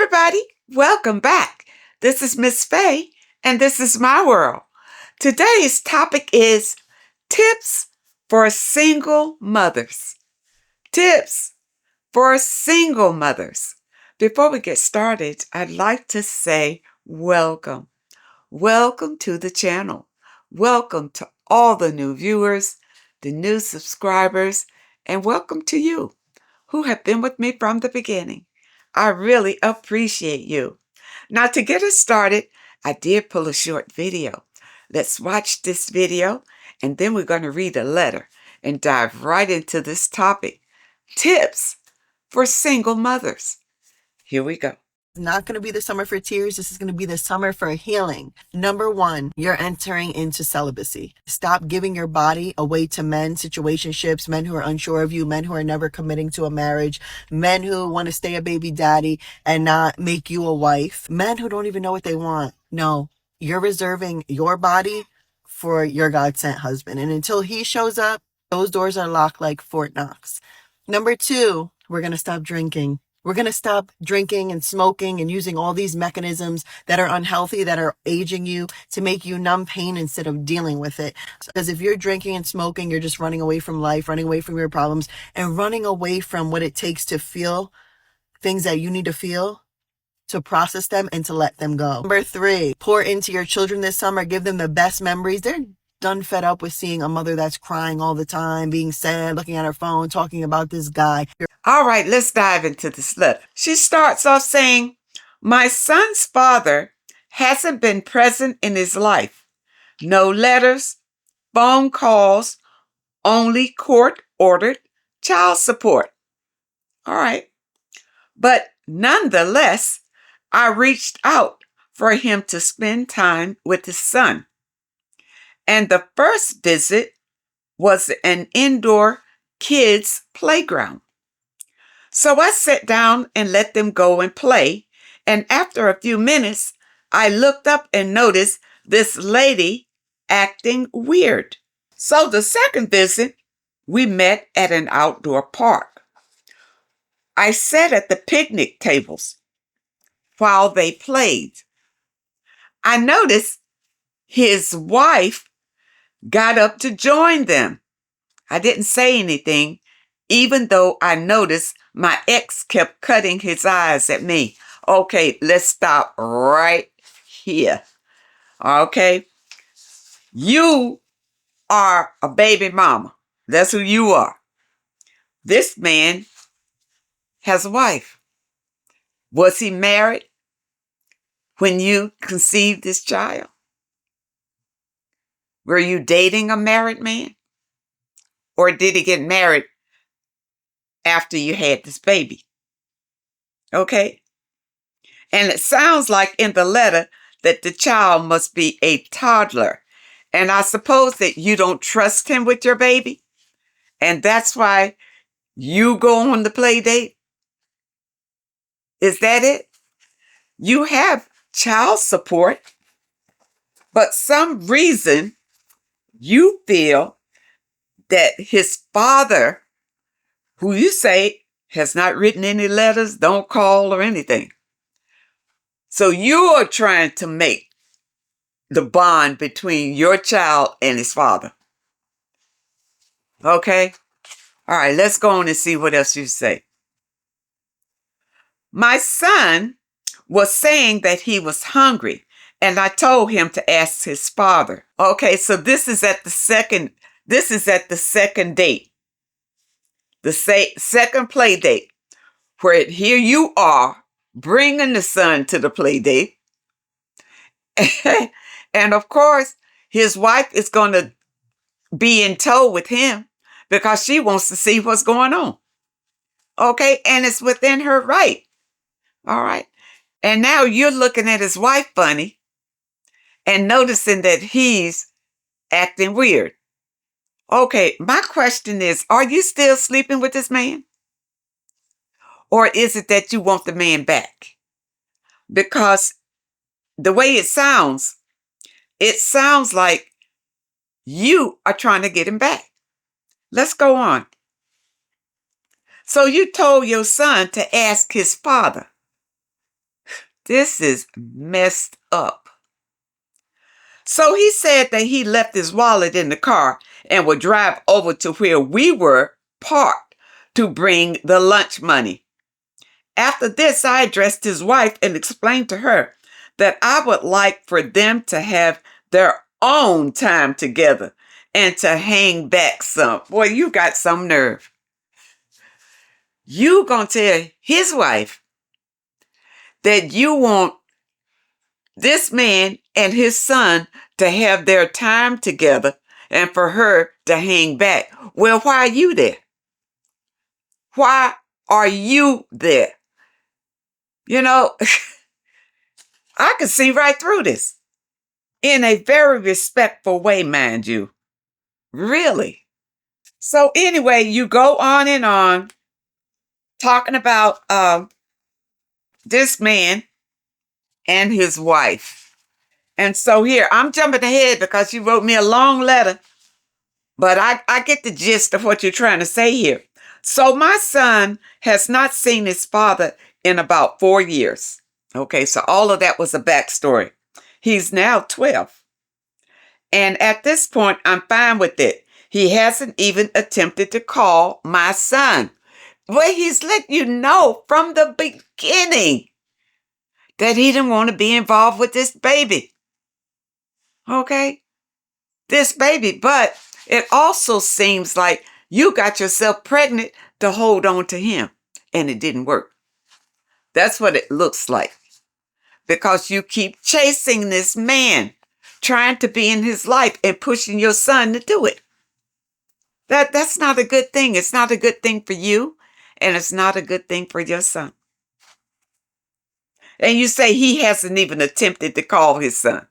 everybody. Welcome back. This is Miss Faye, and this is my world. Today's topic is tips for single mothers. Tips for single mothers. Before we get started, I'd like to say welcome. Welcome to the channel. Welcome to all the new viewers, the new subscribers, and welcome to you who have been with me from the beginning. I really appreciate you. Now, to get us started, I did pull a short video. Let's watch this video, and then we're going to read a letter and dive right into this topic. Tips for single mothers. Here we go. Not going to be the summer for tears. This is going to be the summer for healing. Number one, you're entering into celibacy. Stop giving your body away to men, situationships, men who are unsure of you, men who are never committing to a marriage, men who want to stay a baby daddy and not make you a wife, men who don't even know what they want. No, you're reserving your body for your God-sent husband. And until he shows up, those doors are locked like Fort Knox. Number two, we're going to stop drinking. We're going to stop drinking and smoking and using all these mechanisms that are unhealthy, that are aging you to make you numb pain instead of dealing with it. Because if you're drinking and smoking, you're just running away from life, running away from your problems, and running away from what it takes to feel things that you need to feel, to process them and to let them go. Number three, pour into your children this summer. Give them the best memories. They're done fed up with seeing a mother that's crying all the time, being sad, looking at her phone, talking about this guy. All right, let's dive into this letter. She starts off saying, my son's father hasn't been present in his life. No letters, phone calls, only court-ordered child support. All right. But nonetheless, I reached out for him to spend time with his son. And the first visit was an indoor kids' playground. So I sat down and let them go and play. And after a few minutes, I looked up and noticed this lady acting weird. So the second visit, we met at an outdoor park. I sat at the picnic tables while they played. I noticed his wife got up to join them. I didn't say anything, even though I noticed my ex kept cutting his eyes at me. Okay, let's stop right here. Okay? You are a baby mama. That's who you are. This man has a wife. Was he married when you conceived this child? Were you dating a married man? Or did he get married after you had this baby? Okay? And it sounds like in the letter that the child must be a toddler. And I suppose that you don't trust him with your baby. And that's why you go on the play date. Is that it? You have child support, but some reason you feel that his father, who you say has not written any letters, don't call or anything. So you are trying to make the bond between your child and his father. Okay? All right, let's go on and see what else you say. My son was saying that he was hungry, and I told him to ask his father. Okay, so this is at the second date. The second play date, where here you are bringing the son to the play date. And of course, his wife is going to be in tow with him because she wants to see what's going on. Okay, and it's within her right. All right. And now you're looking at his wife funny and noticing that he's acting weird. Okay, my question is, are you still sleeping with this man? Or is it that you want the man back? Because the way it sounds like you are trying to get him back. Let's go on. So you told your son to ask his father. This is messed up. So he said that he left his wallet in the car and would drive over to where we were parked to bring the lunch money. After this, I addressed his wife and explained to her that I would like for them to have their own time together and to hang back some. Boy, you got some nerve. You gonna tell his wife that you want this man and his son to have their time together and for her to hang back. Well, why are you there? Why are you there? You know, I can see right through this in a very respectful way, mind you. Really. So anyway, you go on and on talking about this man and his wife. And so here, I'm jumping ahead because you wrote me a long letter, but I get the gist of what you're trying to say here. So my son has not seen his father in about 4 years. Okay, so all of that was a backstory. He's now 12. And at this point, I'm fine with it. He hasn't even attempted to call my son. But he's let you know from the beginning that he didn't want to be involved with this baby. Okay? This baby. But it also seems like you got yourself pregnant to hold on to him. And it didn't work. That's what it looks like. Because you keep chasing this man, trying to be in his life and pushing your son to do it. That's not a good thing. It's not a good thing for you, and it's not a good thing for your son. And you say he hasn't even attempted to call his son.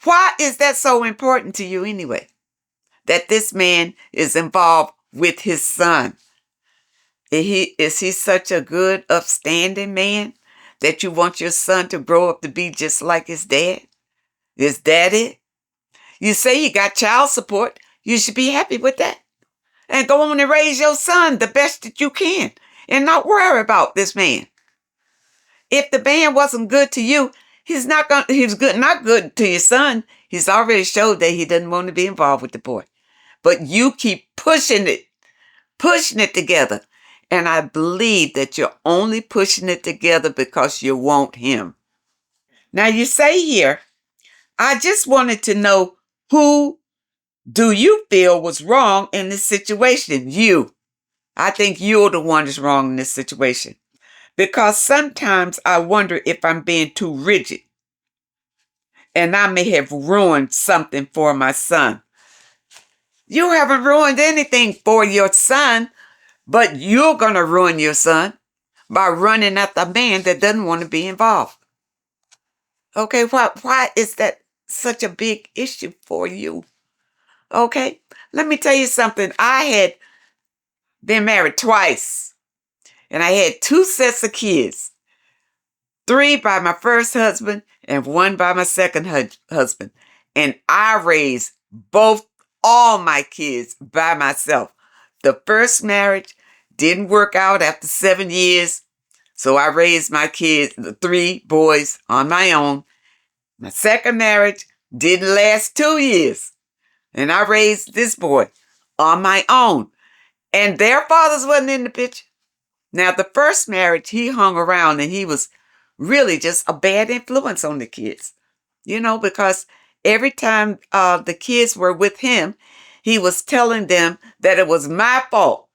Why is that so important to you anyway? That this man is involved with his son. Is he such a good, upstanding man that you want your son to grow up to be just like his dad? Is that it? You say you got child support. You should be happy with that. And go on and raise your son the best that you can. And not worry about this man. If the man wasn't good to you, he's not good to your son. He's already showed that he doesn't want to be involved with the boy. But you keep pushing it together. And I believe that you're only pushing it together because you want him. Now you say here, I just wanted to know, who do you feel was wrong in this situation? You. I think you're the one that's wrong in this situation. Because sometimes I wonder if I'm being too rigid. And I may have ruined something for my son. You haven't ruined anything for your son, but you're going to ruin your son by running after a man that doesn't want to be involved. Okay, why is that such a big issue for you? Okay, let me tell you something. I had been married twice, and I had 2 sets of kids. 3 by my first husband and 1 by my second husband. And I raised all my kids by myself. The first marriage didn't work out after 7 years. So I raised my kids, the 3 boys, on my own. My second marriage didn't last 2 years. And I raised this boy on my own. And their fathers wasn't in the picture. Now, the first marriage, he hung around and he was really just a bad influence on the kids. You know, because every time the kids were with him, he was telling them that it was my fault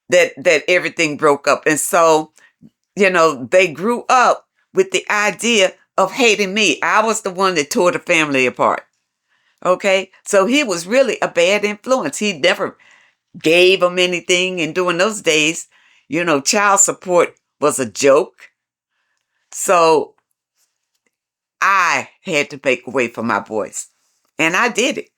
that everything broke up. And so, you know, they grew up with the idea of hating me. I was the one that tore the family apart. Okay? So he was really a bad influence. He never gave them anything. And during those days, you know, child support was a joke. So I had to make way for my boys. And I did it.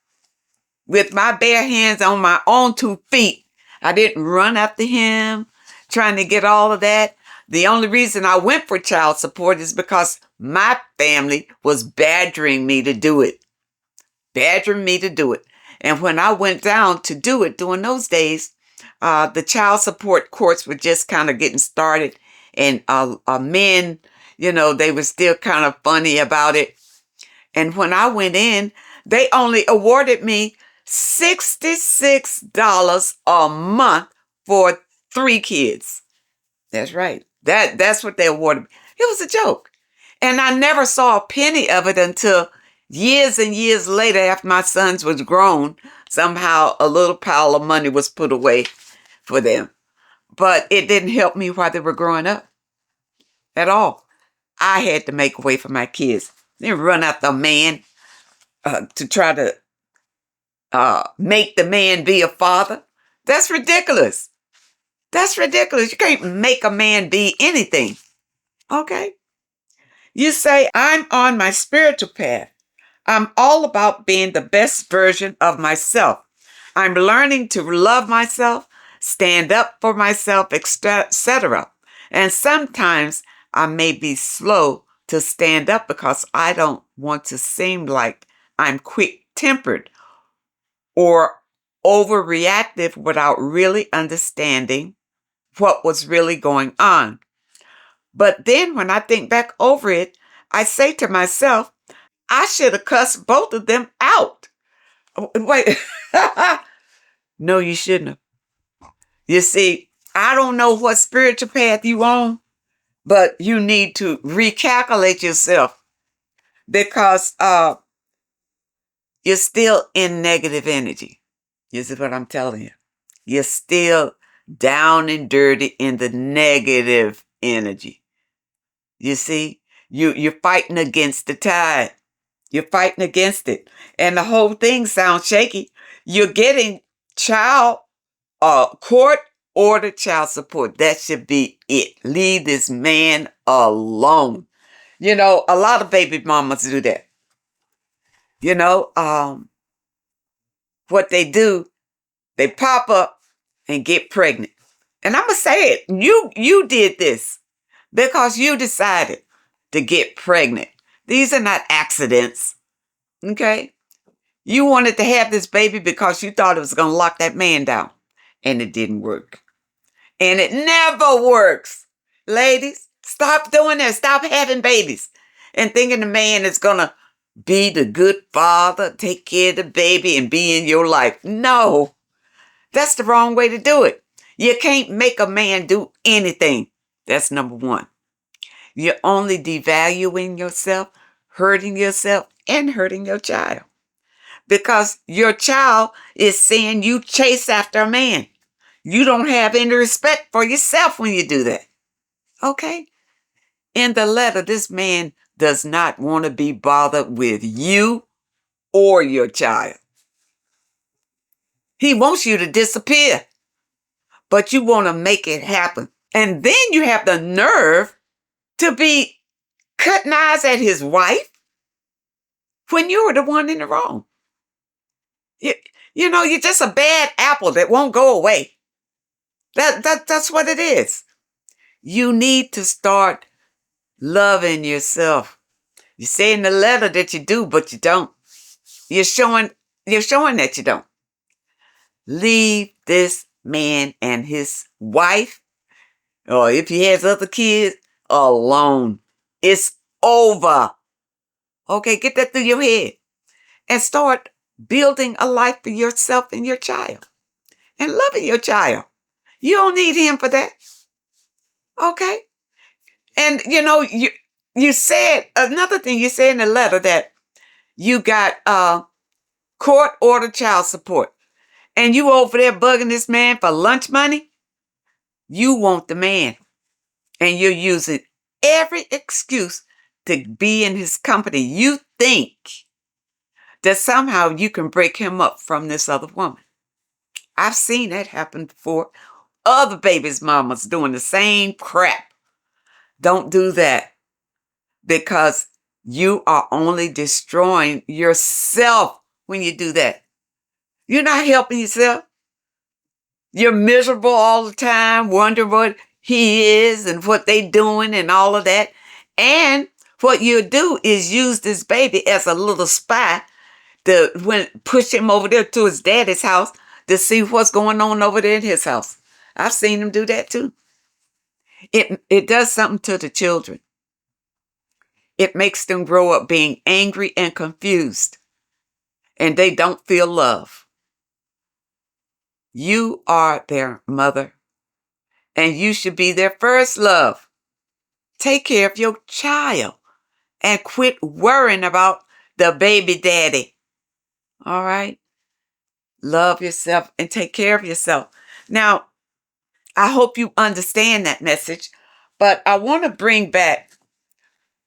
With my bare hands on my own 2 feet. I didn't run after him, trying to get all of that. The only reason I went for child support is because my family was badgering me to do it. Badgering me to do it. And when I went down to do it during those days, the child support courts were just kind of getting started. And men They were still kind of funny about it. And when I went in, they only awarded me $66 a month for 3 kids. That's right. That's what they awarded me. It was a joke. And I never saw a penny of it until years and years later, after my sons was grown. Somehow a little pile of money was put away for them. But it didn't help me while they were growing up at all. I had to make way for my kids. They run after a man to try to make the man be a father. That's ridiculous. That's ridiculous. You can't make a man be anything. Okay? You say, I'm on my spiritual path. I'm all about being the best version of myself. I'm learning to love myself, stand up for myself, etc. And sometimes I may be slow to stand up because I don't want to seem like I'm quick-tempered or overreactive without really understanding what was really going on. But then when I think back over it, I say to myself, I should have cussed both of them out. Wait. No, you shouldn't have. You see, I don't know what spiritual path you on, but you need to recalculate yourself because you're still in negative energy. This is what I'm telling you. You're still down and dirty in the negative energy. You see, you're fighting against the tide. You're fighting against it. And the whole thing sounds shaky. You're getting court-ordered child support. That should be it. Leave this man alone. A lot of baby mamas do that. What they do, they pop up and get pregnant. And I'm going to say it. You did this because you decided to get pregnant. These are not accidents. Okay? You wanted to have this baby because you thought it was going to lock that man down. And it didn't work. And it never works. Ladies, stop doing that. Stop having babies and thinking the man is going to be the good father, take care of the baby, and be in your life. No, that's the wrong way to do it. You can't make a man do anything. That's number one. You're only devaluing yourself, hurting yourself, and hurting your child. Because your child is saying you chase after a man. You don't have any respect for yourself when you do that. Okay? In the letter, this man does not want to be bothered with you or your child. He wants you to disappear, but you want to make it happen. And then you have the nerve to be cutting eyes at his wife when you were the one in the wrong. You're just a bad apple that won't go away. That's what it is. You need to start loving yourself. You say in the letter that you do, but you don't. You're showing that you don't. Leave this man and his wife, or if he has other kids, alone. It's over. Okay, get that through your head. And start building a life for yourself and your child. And loving your child. You don't need him for that. Okay? And, you said, another thing you said in the letter that you got court-ordered child support. And you over there bugging this man for lunch money? You want the man. And you're using every excuse to be in his company. You think that somehow you can break him up from this other woman. I've seen that happen before. Other babies' mamas doing the same crap. Don't do that because you are only destroying yourself when you do that. You're not helping yourself. You're miserable all the time, wondering what he is and what they doing and all of that. And what you do is use this baby as a little spy to push him over there to his daddy's house to see what's going on over there in his house. I've seen him do that too. It does something to the children. It makes them grow up being angry and confused, and they don't feel love. You are their mother, and you should be their first love. Take care of your child and quit worrying about the baby daddy. All right? Love yourself and take care of yourself. Now, I hope you understand that message, but I want to bring back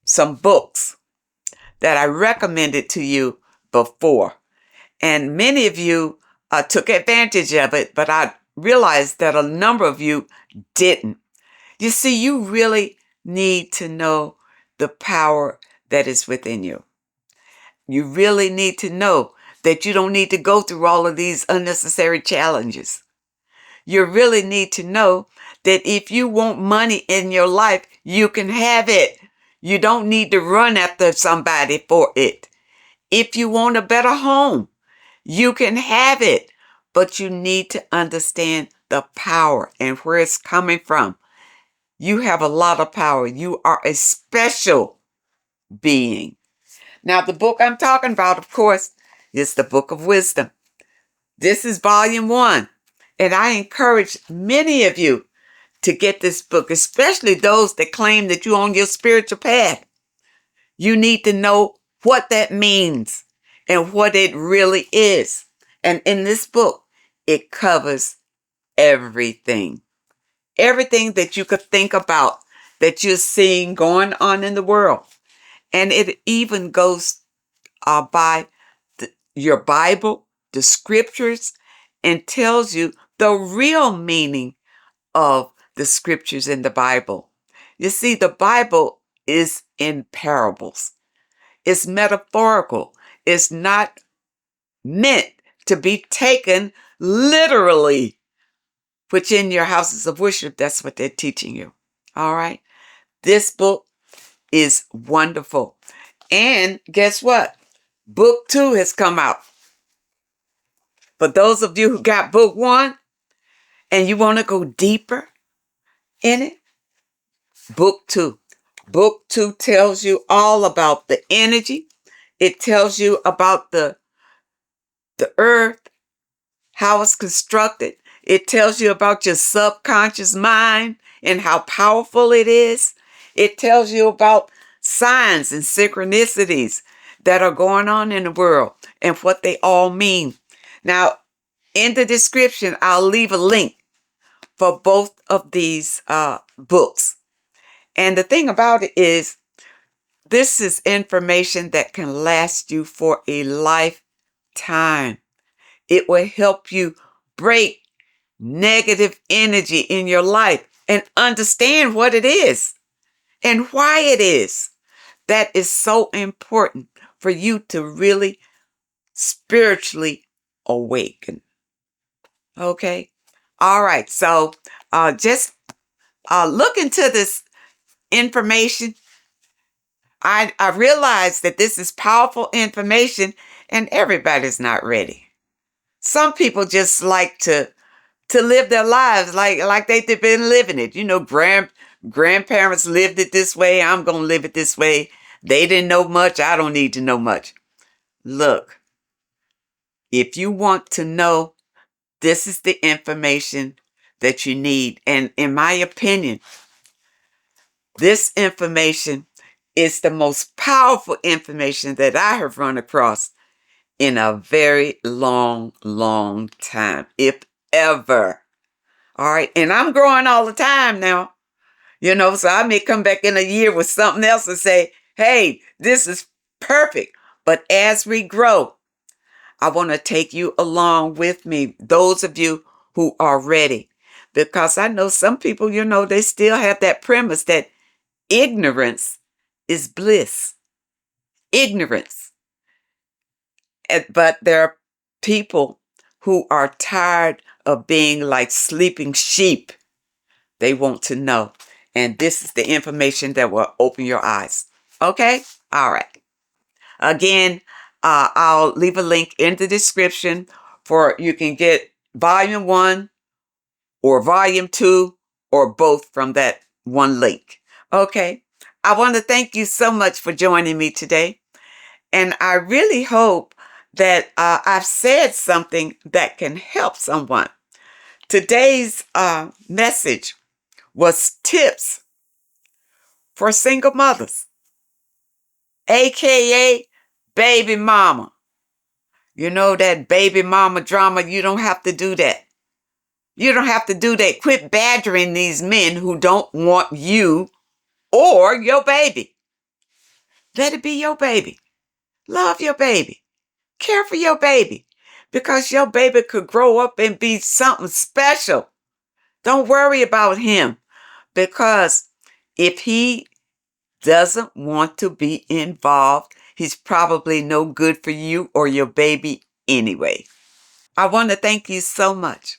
some books that I recommended to you before. And many of you took advantage of it, but I realized that a number of you didn't. You see, you really need to know the power that is within you. You really need to know that you don't need to go through all of these unnecessary challenges. You really need to know that if you want money in your life, you can have it. You don't need to run after somebody for it. If you want a better home, you can have it. But you need to understand the power and where it's coming from. You have a lot of power. You are a special being. Now, the book I'm talking about, of course, is the Book of Wisdom. This is volume 1. And I encourage many of you to get this book, especially those that claim that you're on your spiritual path. You need to know what that means and what it really is. And in this book, it covers everything. Everything that you could think about that you're seeing going on in the world. And it even goes by your Bible, the scriptures, and tells you the real meaning of the scriptures in the Bible. You see, the Bible is in parables. It's metaphorical. It's not meant to be taken literally, which in your houses of worship, that's what they're teaching you. All right? This book is wonderful. And guess what? Book 2 has come out. For those of you who got book 1 and you want to go deeper in it, book 2. Book 2 tells you all about the energy. It tells you about the earth, how it's constructed. It tells you about your subconscious mind and how powerful it is. It tells you about signs and synchronicities that are going on in the world and what they all mean. Now, in the description, I'll leave a link for both of these books. And the thing about it is, this is information that can last you for a lifetime. It will help you break negative energy in your life and understand what it is and why it is. That is so important for you to really spiritually awaken. Okay? All right. So just look into this information. I realize that this is powerful information and everybody's not ready. Some people just like to live their lives like they've been living it. You know, grandparents lived it this way. I'm going to live it this way. They didn't know much. I don't need to know much. Look, if you want to know, this is the information that you need. And in my opinion, this information is the most powerful information that I have run across in a very long, long time, if ever. All right. And I'm growing all the time now, so I may come back in a year with something else and say, hey, this is perfect. But as we grow, I want to take you along with me, those of you who are ready, because I know some people, they still have that premise that ignorance is bliss. Ignorance. But there are people who are tired of being like sleeping sheep. They want to know. And this is the information that will open your eyes. Okay? All right. Again, I'll leave a link in the description for you can get volume 1 or volume 2 or both from that one link. Okay? I want to thank you so much for joining me today. And I really hope that I've said something that can help someone. Today's message was tips for single mothers, aka baby mama. You know that baby mama drama, you don't have to do that. You don't have to do that. Quit badgering these men who don't want you or your baby. Let it be your baby. Love your baby. Care for your baby. Because your baby could grow up and be something special. Don't worry about him. Because if he doesn't want to be involved, he's probably no good for you or your baby anyway. I want to thank you so much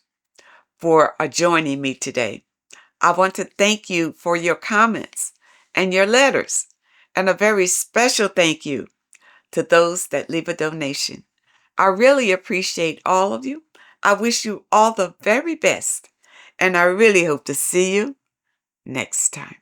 for joining me today. I want to thank you for your comments and your letters. And a very special thank you to those that leave a donation. I really appreciate all of you. I wish you all the very best. And I really hope to see you next time.